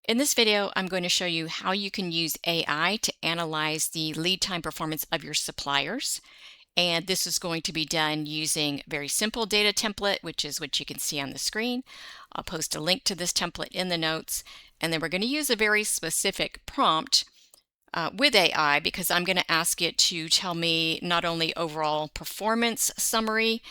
In this video, I'm going to show you how you can use AI to analyze the lead time performance of your suppliers. And this is going to be done using a very simple data template, which is what you can see on the screen. I'll post a link to this template in the notes. And then we're going to use a very specific prompt with AI because I'm going to ask it to tell me not only overall performance summary,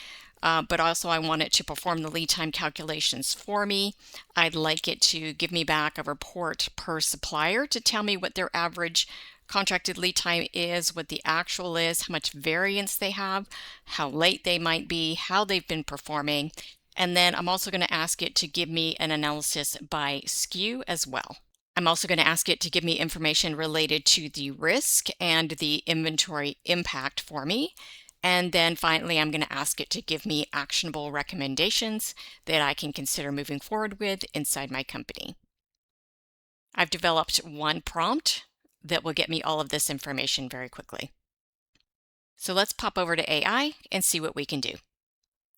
but also I want it to perform the lead time calculations for me. I'd like it to give me back a report per supplier to tell me what their average contracted lead time is, what the actual is, how much variance they have, how late they might be, how they've been performing. And then I'm also going to ask it to give me an analysis by SKU as well. I'm also going to ask it to give me information related to the risk and the inventory impact for me. And then finally, I'm going to ask it to give me actionable recommendations that I can consider moving forward with inside my company. I've developed one prompt that will get me all of this information very quickly. So let's pop over to AI and see what we can do.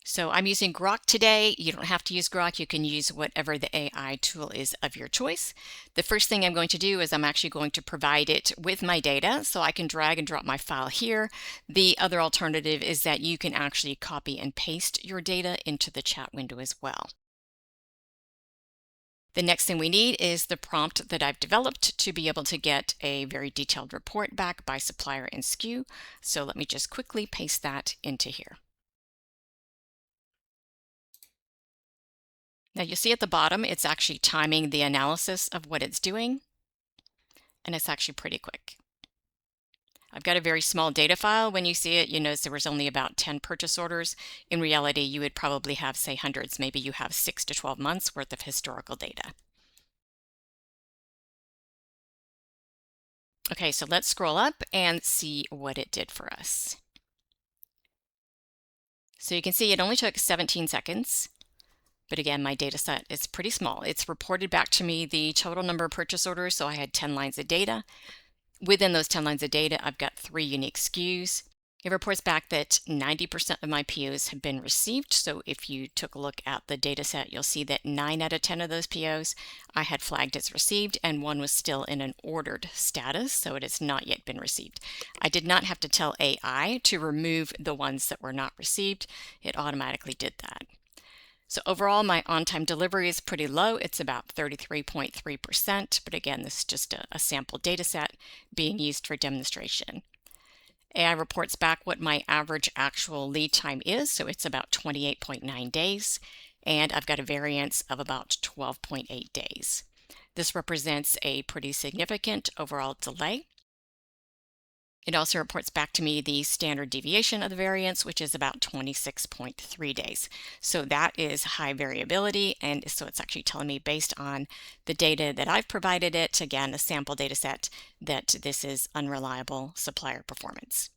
So I'm using Grok today. You don't have to use Grok. You can use whatever the AI tool is of your choice. The first thing I'm going to do is I'm actually going to provide it with my data so I can drag and drop my file here. The other alternative is that you can actually copy and paste your data into the chat window as well. The next thing we need is the prompt that I've developed to be able to get a very detailed report back by supplier and SKU. So let me just quickly paste that into here. Now you'll see at the bottom, it's actually timing the analysis of what it's doing, and it's actually pretty quick. I've got a very small data file. When you see it, you notice there was only about 10 purchase orders. In reality, you would probably have, say, hundreds. Maybe you have 6 to 12 months worth of historical data. Okay, so let's scroll up and see what it did for us. So you can see it only took 17 seconds. But again, my data set is pretty small. It's reported back to me the total number of purchase orders, so I had 10 lines of data. Within those 10 lines of data, I've got 3 unique SKUs. It reports back that 90% of my POs have been received. So if you took a look at the data set, you'll see that 9 out of 10 of those POs I had flagged as received, and one was still in an ordered status, so it has not yet been received. I did not have to tell AI to remove the ones that were not received. It automatically did that. So overall, my on-time delivery is pretty low. It's about 33.3%, but again, this is just a sample data set being used for demonstration. AI reports back what my average actual lead time is, so it's about 28.9 days, and I've got a variance of about 12.8 days. This represents a pretty significant overall delay. It also reports back to me the standard deviation of the variance, which is about 26.3 days. So that is high variability. And so it's actually telling me based on the data that I've provided it, again, a sample data set, that this is unreliable supplier performance.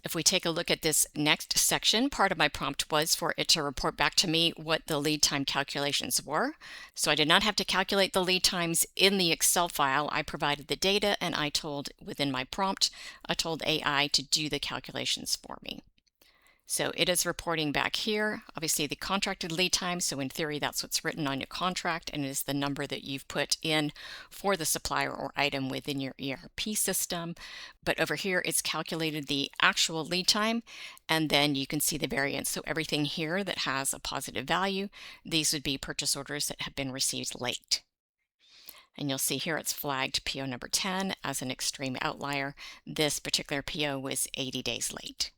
If we take a look at this next section, part of my prompt was for it to report back to me what the lead time calculations were. So I did not have to calculate the lead times in the Excel file. I provided the data and I told, within my prompt, I told AI to do the calculations for me. So it is reporting back here, obviously the contracted lead time. So in theory, that's what's written on your contract, and it is the number that you've put in for the supplier or item within your ERP system. But over here, it's calculated the actual lead time, and then you can see the variance. So everything here that has a positive value, these would be purchase orders that have been received late. And you'll see here it's flagged PO number 10 as an extreme outlier. This particular PO was 80 days late.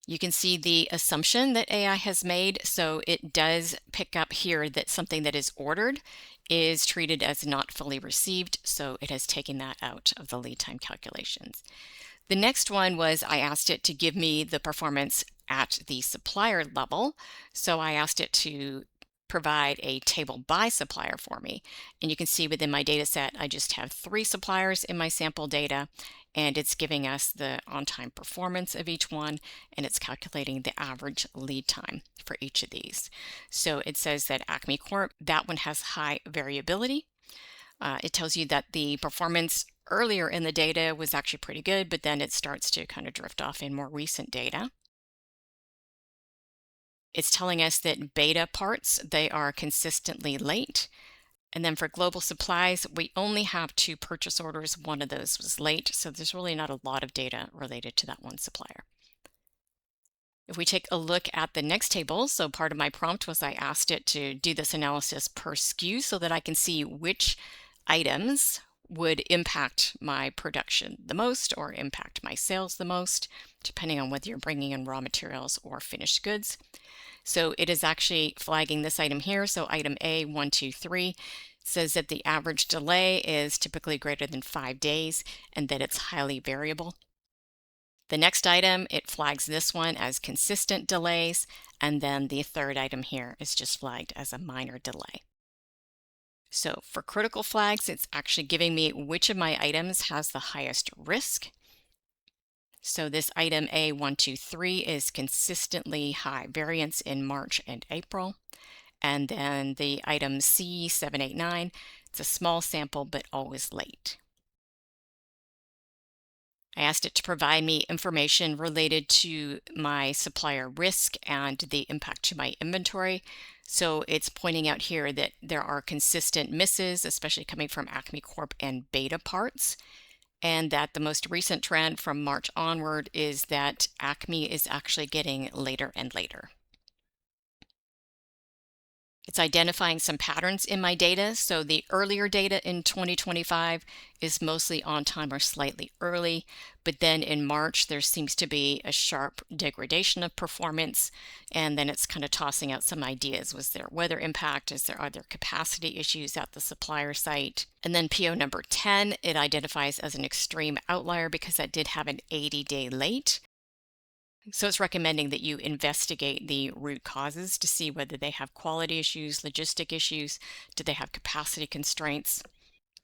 You can see the assumption that AI has made. So it does pick up here that something that is ordered is treated as not fully received. So it has taken that out of the lead time calculations. The next one was I asked it to give me the performance at the supplier level. So I asked it to provide a table by supplier for me. And you can see within my data set, I just have 3 suppliers in my sample data, and it's giving us the on-time performance of each one, and it's calculating the average lead time for each of these. So it says that Acme Corp, that one has high variability. It tells you that the performance earlier in the data was actually pretty good, but then it starts to kind of drift off in more recent data. It's telling us that beta parts, they are consistently late. And then for global supplies, we only have 2 purchase orders. One of those was late, so there's really not a lot of data related to that one supplier. If we take a look at the next table, so part of my prompt was I asked it to do this analysis per SKU so that I can see which items would impact my production the most or impact my sales the most, depending on whether you're bringing in raw materials or finished goods. So it is actually flagging this item here. So item A123 says that the average delay is typically greater than 5 days and that it's highly variable. The next item, it flags this one as consistent delays, and then the third item here is just flagged as a minor delay. So for critical flags, it's actually giving me which of my items has the highest risk. So this item A123 is consistently high variance in March and April. And then the item C789, it's a small sample but always late. I asked it to provide me information related to my supplier risk and the impact to my inventory. So it's pointing out here that there are consistent misses, especially coming from Acme Corp and beta parts, and that the most recent trend from March onward is that Acme is actually getting later and later. It's identifying some patterns in my data. So the earlier data in 2025 is mostly on time or slightly early. But then in March, there seems to be a sharp degradation of performance. And then it's kind of tossing out some ideas. Was there weather impact? Are there capacity issues at the supplier site? And then PO number 10, it identifies as an extreme outlier because that did have an 80-day late. So it's recommending that you investigate the root causes to see whether they have quality issues, logistic issues, do they have capacity constraints.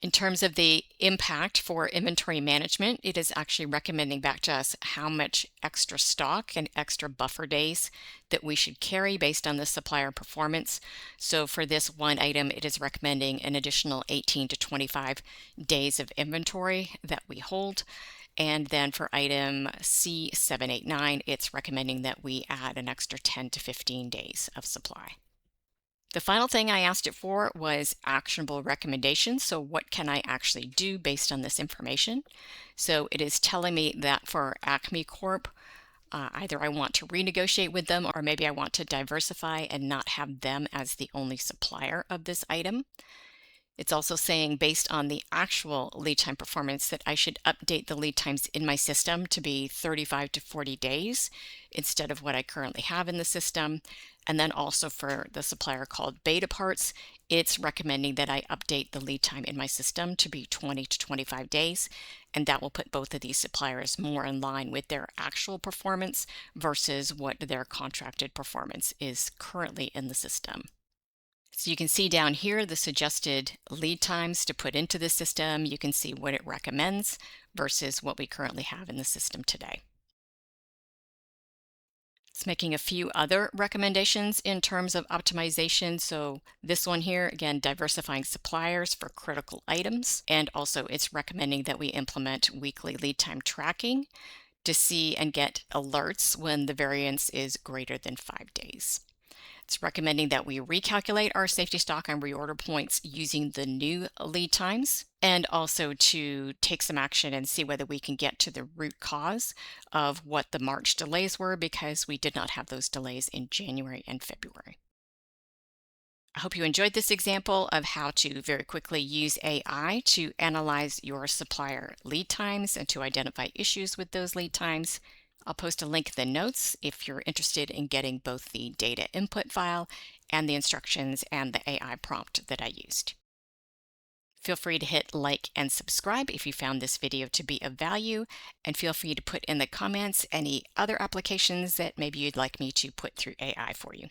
In terms of the impact for inventory management, it is actually recommending back to us how much extra stock and extra buffer days that we should carry based on the supplier performance. So for this one item, it is recommending an additional 18 to 25 days of inventory that we hold. And then for item C789, it's recommending that we add an extra 10 to 15 days of supply. The final thing I asked it for was actionable recommendations. So what can I actually do based on this information? So it is telling me that for Acme Corp, either I want to renegotiate with them or maybe I want to diversify and not have them as the only supplier of this item. It's also saying based on the actual lead time performance that I should update the lead times in my system to be 35 to 40 days instead of what I currently have in the system. And then also for the supplier called Beta Parts, it's recommending that I update the lead time in my system to be 20 to 25 days. And that will put both of these suppliers more in line with their actual performance versus what their contracted performance is currently in the system. So you can see down here the suggested lead times to put into the system. You can see what it recommends versus what we currently have in the system today. It's making a few other recommendations in terms of optimization. So this one here, again, diversifying suppliers for critical items. And also it's recommending that we implement weekly lead time tracking to see and get alerts when the variance is greater than 5 days. It's recommending that we recalculate our safety stock and reorder points using the new lead times, and also to take some action and see whether we can get to the root cause of what the March delays were, because we did not have those delays in January and February. I hope you enjoyed this example of how to very quickly use AI to analyze your supplier lead times and to identify issues with those lead times. I'll post a link in the notes if you're interested in getting both the data input file and the instructions and the AI prompt that I used. Feel free to hit like and subscribe if you found this video to be of value, and feel free to put in the comments any other applications that maybe you'd like me to put through AI for you.